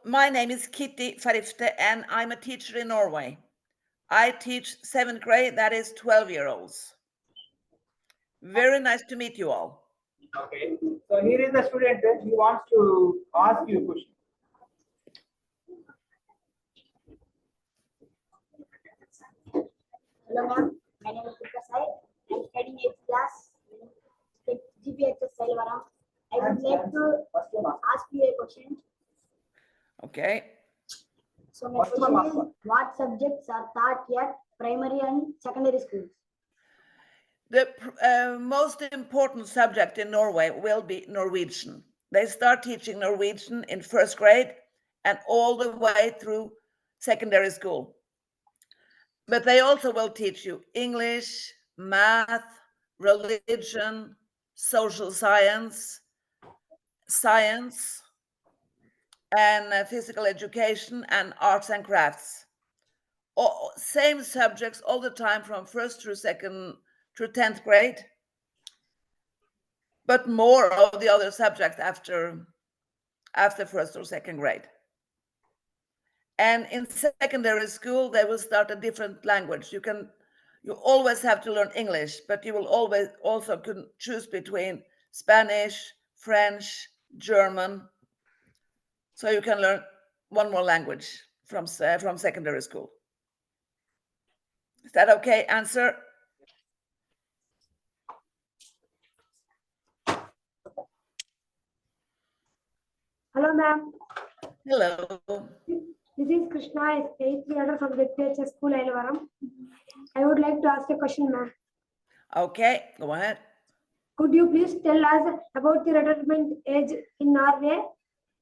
my name is Kitty Farifte, and I'm a teacher in Norway. I teach 7th grade, that is 12-year-olds. Very nice to meet you all. Okay. So here is the student. He wants to ask you a question. Hello, ma'am. My name is Prakash Sai. I'm studying 8th class. GPHS Selvaram. I would like to ask you a question. Okay. So my question is, what subjects are taught at primary and secondary schools? The most important subject in Norway will be Norwegian. They start teaching Norwegian in 1st grade and all the way through secondary school. But they also will teach you English, math, religion, social science, and physical education and arts and crafts. Same subjects all the time from 1st through 2nd through 10th grade, but more of the other subjects after 1st or 2nd grade. And in secondary school, they will start a different language. You always have to learn English, but you will always also can choose between Spanish, French, German. So you can learn one more language from secondary school. Is that okay? Answer? Hello, ma'am. Hello. This is Krishna, 8th grader from GPHS School, Elvaram. I would like to ask a question, ma'am. Okay, go ahead. Could you please tell us about the retirement age in Norway?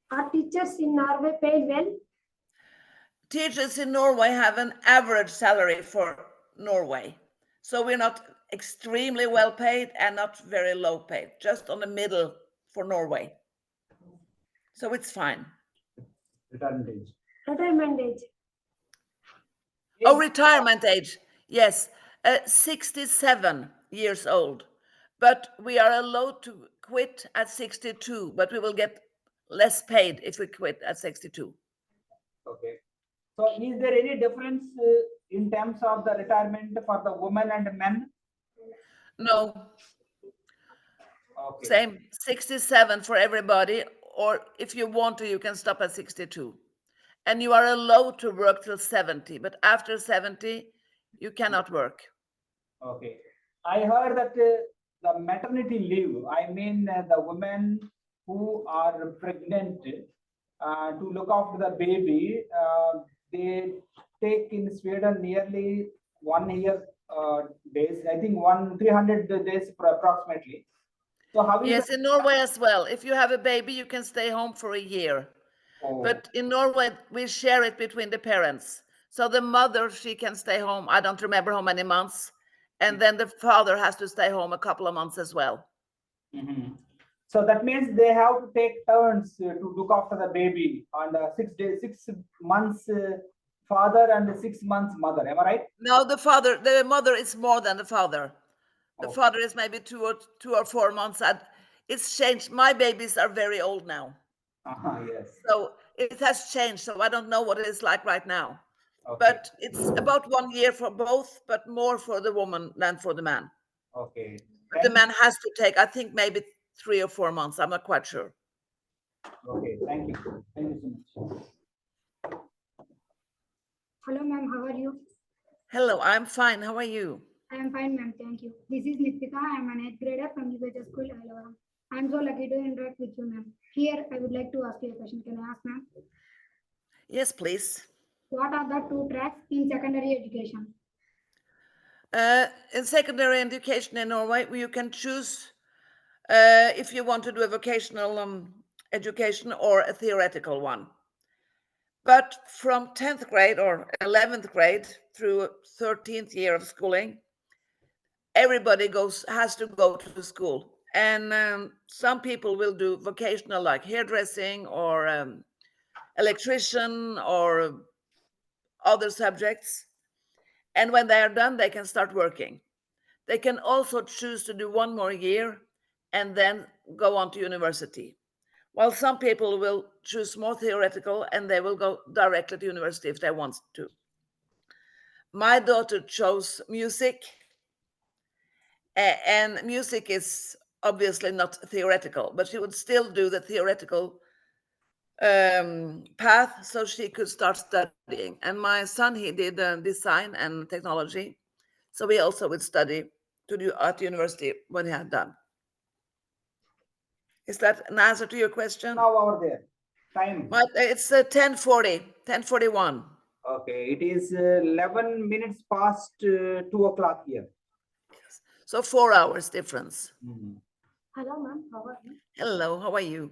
Are teachers in Norway paid well? Teachers in Norway have an average salary for Norway. So we're not extremely well paid and not very low paid, just on the middle for Norway. So it's fine. Retirement age. Retirement age. Oh, retirement age. Yes, 67 years old. But we are allowed to quit at 62, but we will get less paid if we quit at 62. Okay. So is there any difference in terms of the retirement for the women and men? No. Okay. Same, 67 for everybody, or if you want to, you can stop at 62. And you are allowed to work till 70, but after 70, you cannot work. Okay. I heard that the maternity leave, I mean the women who are pregnant to look after the baby, they take in Sweden nearly 1 year days, I think 300 days approximately. So how is Yes, in Norway as well. If you have a baby, you can stay home for a year. Oh. But in Norway, we share it between the parents. So the mother, she can stay home, I don't remember how many months. And then the father has to stay home a couple of months as well. Mm-hmm. So that means they have to take turns to look after the baby on the 6 months father and 6 months mother. Am I right? No, the mother is more than the father. The father is maybe 2 or 4 months. It's changed. My babies are very old now. Yes. So it has changed. So I don't know what it is like right now. Okay. But it's about 1 year for both, but more for the woman than for the man. Okay. But the man has to take, I think, maybe 3 or 4 months. I'm not quite sure. Okay, thank you. Thank you so much. Hello, ma'am. How are you? Hello, I'm fine. How are you? I am fine, ma'am. Thank you. This is Nitika. I am an 8th grader from GPHS School, Elvaram. I am so lucky to interact with you, ma'am. Here, I would like to ask you a question. Can I ask, ma'am? Yes, please. What are the 2 tracks in secondary education? In secondary education in Norway, you can choose if you want to do a vocational education or a theoretical one. But from 10th grade or 11th grade through 13th year of schooling, everybody has to go to school. And some people will do vocational like hairdressing or electrician or other subjects. And when they are done, they can start working. They can also choose to do 1 more year and then go on to university. while some people will choose more theoretical and they will go directly to university if they want to. My daughter chose music, and music is obviously not theoretical, but she would still do the theoretical path so she could start studying. And my son, he did design and technology, so he also would study to do at university when he had done. Is that an answer to your question? Now over there, time. It's 10:40, 10:41. Okay, it is 11 minutes past 2 o'clock here. Yes. So 4 hours difference. Mhm. Hello, ma'am. How are you? Hello, how are you?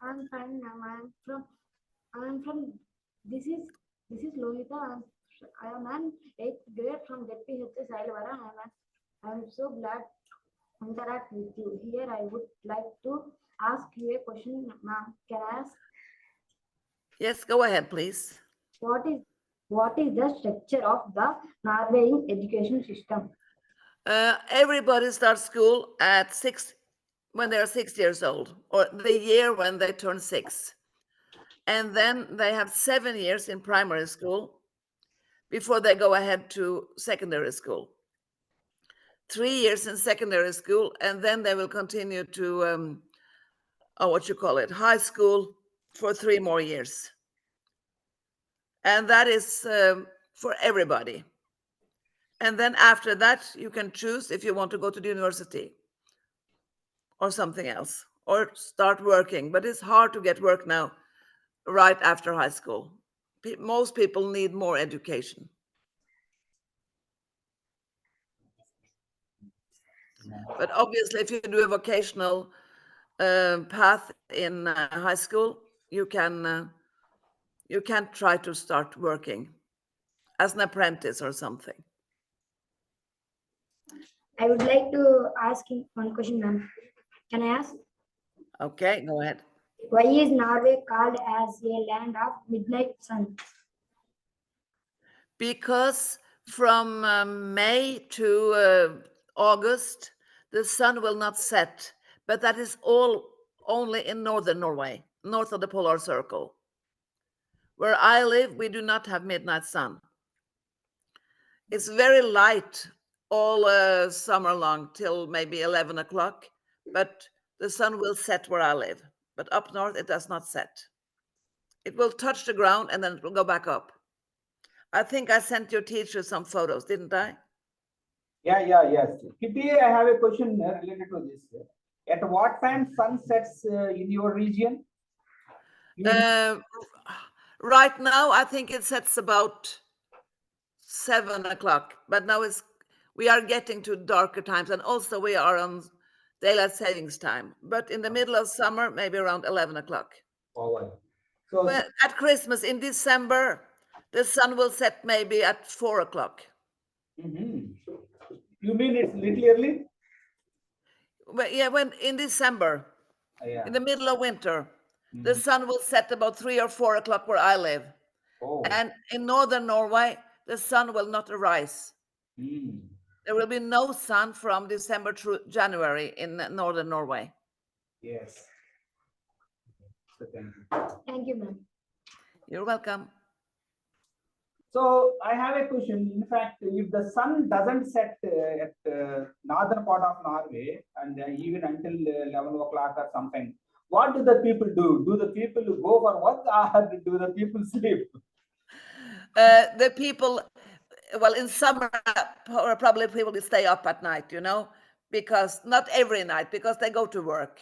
I'm fine, ma'am. I'm from. This is Lolita. I am an eighth grade from ZPHS Ailavara. I'm so glad to interact with you. Here, I would like to ask you a question, ma'am. Can I ask Yes, go ahead, please. what is what is the structure of the Norwegian education system? Everybody starts school at 6 when they're 6 years old, or the year when they turn 6. And then they have 7 years in primary school before they go ahead to secondary school. 3 years in secondary school, and then they will continue to what you call it, high school for 3 more years. And that is for everybody. And then after that, you can choose if you want to go to the university or something else, or start working. But it's hard to get work now, right after high school. Most people need more education. But obviously, if you do a vocational path in high school, you can try to start working as an apprentice or something. I would like to ask you one question, ma'am. Can I ask? Okay, go ahead. Why is Norway called as a land of midnight sun? Because from May to August, the sun will not set, but that is all only in northern Norway, north of the polar circle. Where I live, we do not have midnight sun. It's very light all summer long till maybe 11 o'clock, but the sun will set where I live. But up north, it does not set. It will touch the ground and then it will go back up. I think I sent your teacher some photos, didn't I? Yes. Kitty, I have a question related to this. At what time sun sets in your region? Right now, I think it sets about 7 o'clock, but now we are getting to darker times, and also we are on daylight savings time. But in the middle of summer, maybe around 11 o'clock. Forward. So, Well, at Christmas in December, the sun will set maybe at 4 o'clock. mhm. You mean it's little early? Well, yeah, when in December, Yeah. in the middle of winter, the sun will set about 3 or 4 o'clock where I live. Oh. And in northern Norway, the sun will not arise. Mm. There will be no sun from December through January in northern Norway. Yes. So thank you. Thank you, ma'am. You're welcome. So I have a question. In fact, if the sun doesn't set at northern part of Norway and even until 11 o'clock or something, what do the people do? Do the people go for work or do the people sleep? The people, well, in summer, probably people will stay up at night, because not every night, because they go to work.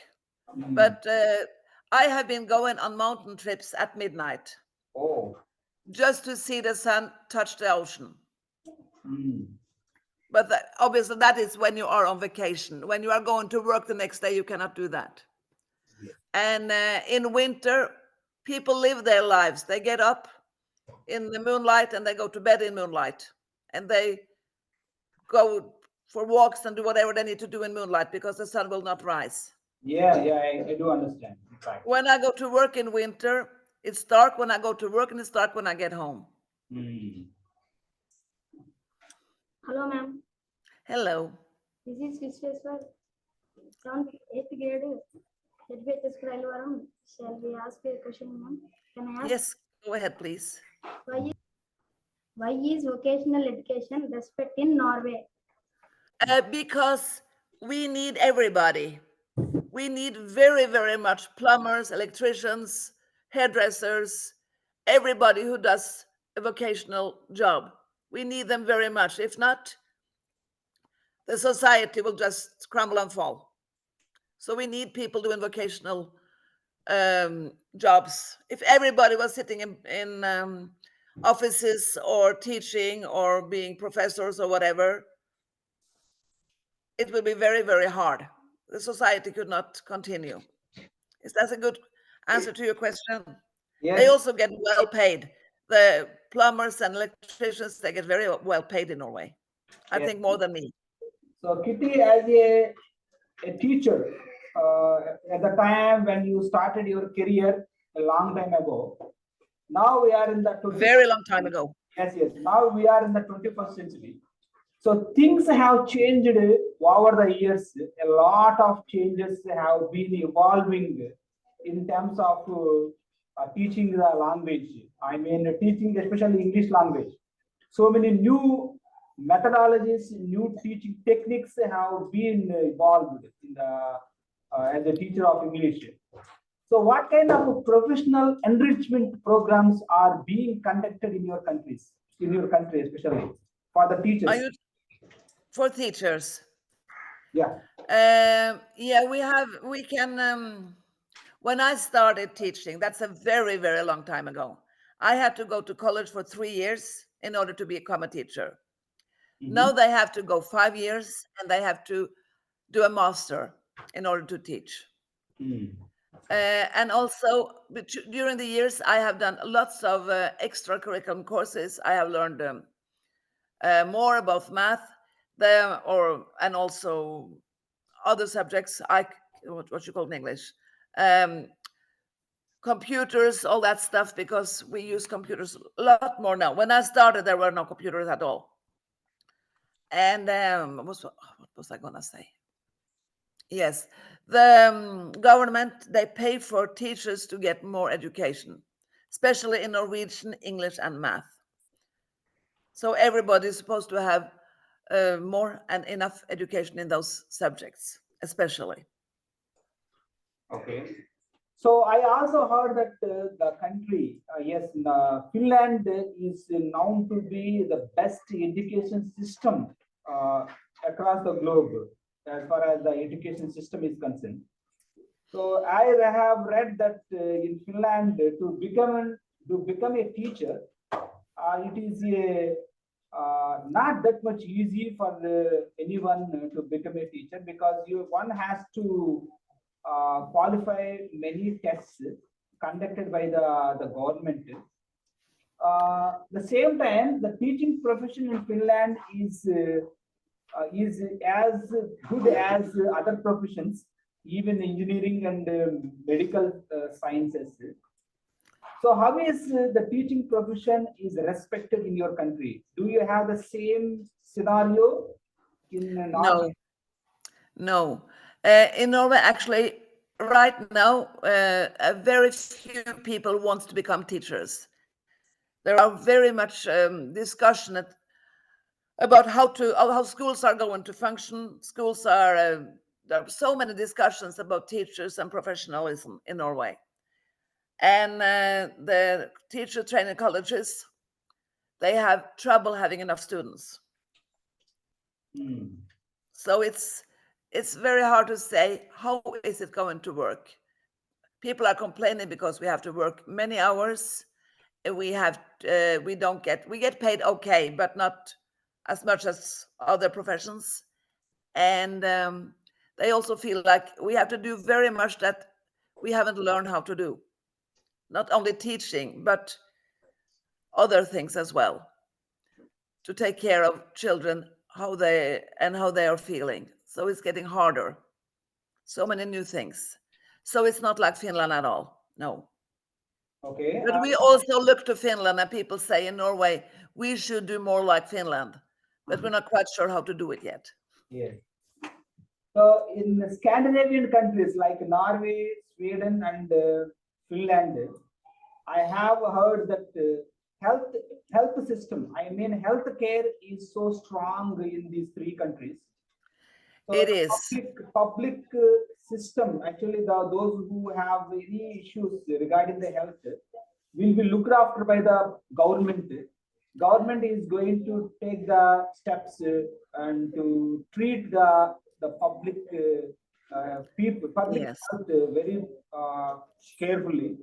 Mm. But I have been going on mountain trips at midnight Oh. just to see the sun touch the ocean. Mm. But obviously, that is when you are on vacation. When you are going to work the next day, you cannot do that. Yeah. And in winter, people live their lives. They get up in the moonlight and they go to bed in moonlight. And they go for walks and do whatever they need to do in moonlight because the sun will not rise. Yeah, I do understand. In fact. When I go to work in winter, it's dark when I go to work and it's dark when I get home. Mm. Hello, ma'am. Hello. This is Vishweswar from 8th grade. ZBHS School Alvaram. Shall we ask a question, ma'am? Can I ask? Yes, go ahead, please. Why why is vocational education respect in Norway? Because we need everybody. We need very, very much plumbers, electricians, hairdressers, everybody who does a vocational job. We need them very much. If not, the society will just crumble and fall. So we need people doing vocational jobs. If everybody was sitting in offices or teaching or being professors or whatever, it will be very, very hard. The society could not continue. Is that a good answer to your question? They Yes, also get well paid. The plumbers and electricians, they get very well paid in Norway. I yes. think more than me. So Kitty, as a teacher, at the time when you started your career a long time ago, now we are in the 20, Very long time ago. yes, yes. Now we are in the 21st century. So things have changed over the years. A lot of changes have been evolving in terms of teaching the language. I mean, teaching especially English language. So many new methodologies, new teaching techniques have been evolved in the as a teacher of English. So, what kind of professional enrichment programs are being conducted in your countries, in your country especially for the Are teachers? you for teachers? Yeah. Yeah, we can. When I started teaching, that's a very, very long time ago. I had to go to college for 3 years in order to become a teacher. Now Mhm. they have to go 5 years and they have to do a master in order to teach. Mm. And also, during the years, I have done lots of extracurriculum courses. I have learned more about math, and also other subjects. What you call in English, um, computers, all that stuff, because we use computers a lot more now. When I started, there were no computers at all. And what was I gonna say? Yes, the government, they pay for teachers to get more education, especially in Norwegian, English, and math. So everybody is supposed to have more and enough education in those subjects, especially. Okay. So I also heard that the country, yes, Finland is known to be the best education system uh, across the globe as far as the education system is concerned. So I have read that in Finland to become a teacher, it is not that much easy for anyone to become a teacher because one has to qualify many tests conducted by the government. The same time, the teaching profession in Finland is as good as other professions, even engineering and medical sciences. So, how is the teaching profession is respected in your country? Do you have the same scenario in Norway? No, no. In Norway, actually, right now, very few people want to become teachers. There are very much discussion about how schools are going to function. Schools are there are so many discussions about teachers and professionalism in Norway, and the teacher training colleges, they have trouble having enough students. Hmm. So it's very hard to say how is it going to work. People are complaining because we have to work many hours. We get paid okay, but not as much as other professions. And they also feel like we have to do very much that we haven't learned how to do. Not only teaching, but other things as well, to take care of children, how they are feeling. So it's getting harder. So many new things. So it's not like Finland at all. No. Okay. But we also look to Finland, and people say in Norway, we should do more like Finland, but we're not quite sure how to do it yet. Yes. So in Scandinavian countries like Norway, Sweden, and Finland, I have heard that health system, I mean health care is so strong in these three countries. So It the is. public system, actually those who have any issues regarding the health will be looked after by the government. Government is going to take the steps and to treat the public people, public Yes. health very carefully.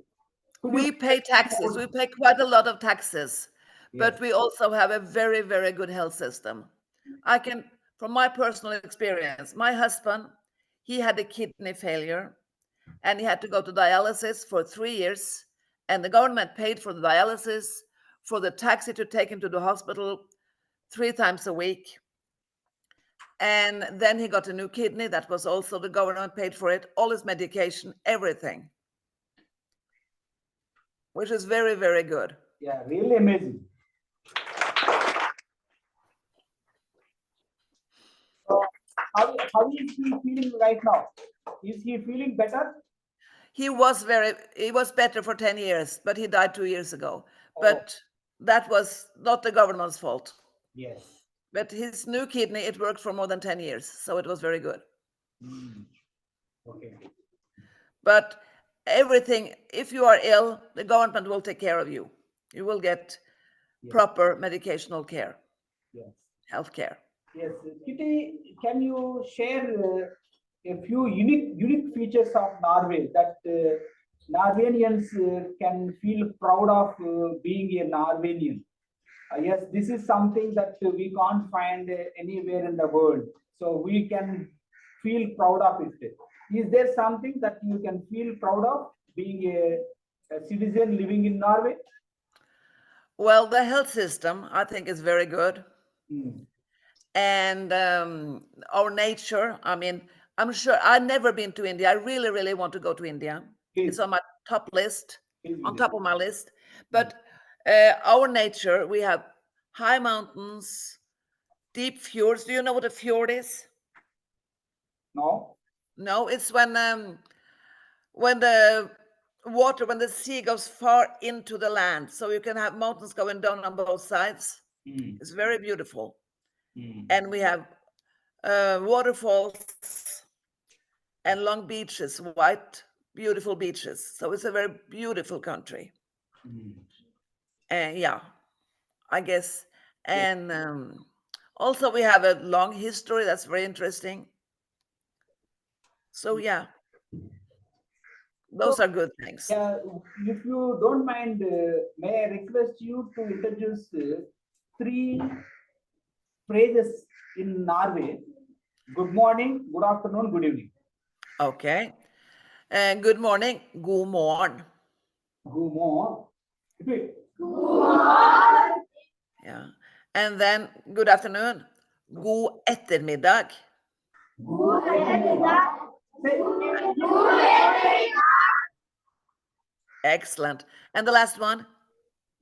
Could you We pay taxes. We pay quite a lot of taxes, but we also have a very, very good health system. I can, from my personal experience, my husband, he had a kidney failure and he had to go to dialysis for 3 years. And the government paid for the dialysis, for the taxi to take him to the hospital 3 times a week. And then he got a new kidney. That was also the government paid for it, all his medication, everything, which is very, very good. Yeah, really amazing. So how is he feeling right now? Is he feeling better? He was better for 10 years, but he died 2 years ago. But that was not the government's fault. Yes. But his new kidney, it worked for more than 10 years. So it was very good. Okay. But everything, if you are ill, the government will take care of you. You will get proper medicational care, Yes. health care. Yes. Kitty, can you share a few unique features of Norway that Norwegians can feel proud of being a Norwegian? Yes, this is something that we can't find anywhere in the world. So we can feel proud of it. Is there something that you can feel proud of being a citizen living in Norway? Well, the health system, I think, is very good. And our nature, I mean, I'm sure I've never been to India. I really, really want to go to India. It's on my top list, on top of my list. But our nature, we have high mountains, deep fjords. Do you know what a fjord is? No. No, it's when the water, when the sea goes far into the land, so you can have mountains going down on both sides. It's very beautiful. And we have waterfalls and long beaches, white, beautiful beaches. So it's a very beautiful country. And yeah, I guess. And also we have a long history that's very interesting. So yeah, those are good things. If you don't mind, may I request you to introduce three phrases in Norway? Good morning, good afternoon, good evening. Okay. Good morning. God morgen. Good morning. Repeat. Yeah. And then good afternoon. God ettermiddag. Excellent. And the last one,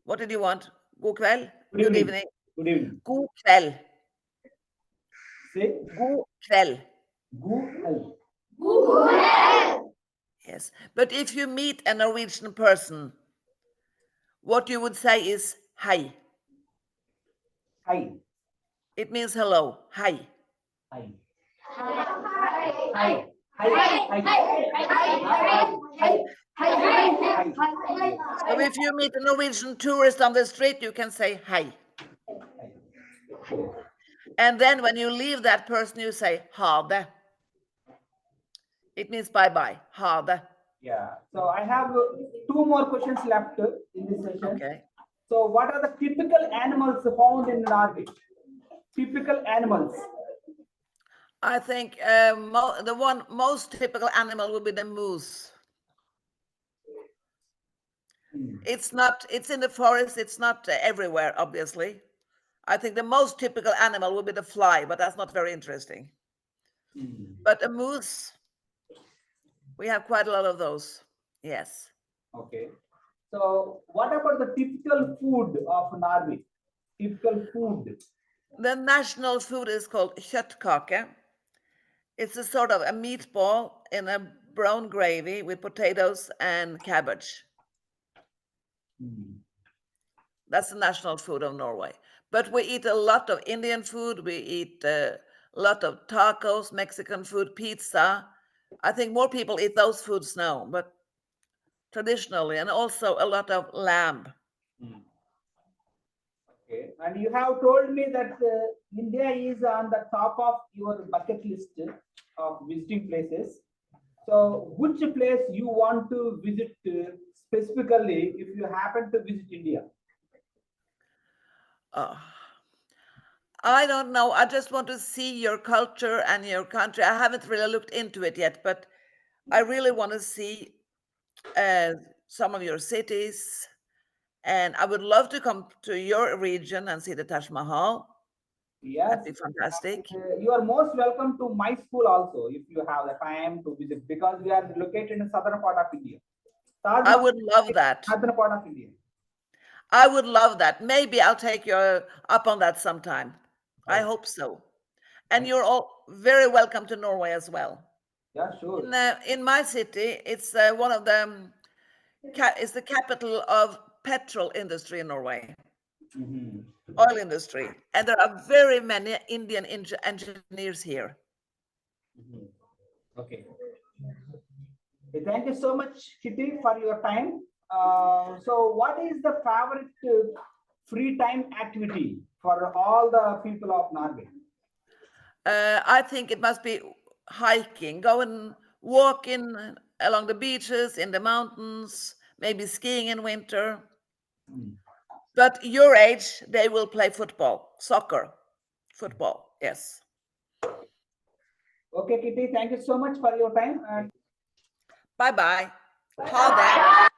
what did you want? God kväll. Good evening. Good evening. God kväll. Say God kväll. good health. Yes. But if you meet a Norwegian person, what you would say is hei. Hi. It means hello. Hei. Hi. Hi. Hi. So if you meet a Norwegian tourist on the street, you can say hei. And then when you leave that person, you say ha det. It means bye-bye. Ha det. Yeah. So I have two more questions left in this session. Okay. So what are the typical animals found in Norway? Typical animals. I think the one most typical animal would be the moose. It's in the forest. It's not everywhere, obviously. I think the most typical animal would be the fly, but that's not very interesting. But a moose, we have quite a lot of those. Yes. Okay. So what about the typical food of Norway? Typical food. The national food is called kjøttkake. It's a sort of a meatball in a brown gravy with potatoes and cabbage. Mm. That's the national food of Norway. But we eat a lot of Indian food. We eat a lot of tacos, Mexican food, pizza. I think more people eat those foods now, but traditionally, and also a lot of lamb. Mm. Okay. And you have told me that India is on the top of your bucket list of visiting places. So, which place you want to visit specifically if you happen to visit India? Uh, I don't know. I just want to see your culture and your country. I haven't really looked into it yet, but I really want to see uh, some of your cities. And I would love to come to your region and see the Taj Mahal. Yes, That'd be fantastic. and you are most welcome to my school also if you have the time to visit because we are located in the southern part of India. Taj I Mahal would love is that. southern part of India. I would love that. Maybe I'll take you up on that sometime. I Okay. hope so. And Thank- you're all very welcome to Norway as well. Yeah, sure. In my city, it's one of the it's the capital of petrol industry in Norway, Mhm. oil industry, and there are very many Indian engineers here. Mhm. Okay. Okay, thank you so much, Kitty, for your time. So, what is the favorite free time activity for all the people of Norway? I think it must be hiking, go and walk in along the beaches, in the mountains, maybe skiing in winter. Mm. But your age, they will play football, soccer, football. Yes. Okay, Kitty, thank you so much for your time. And Bye bye. Ha then.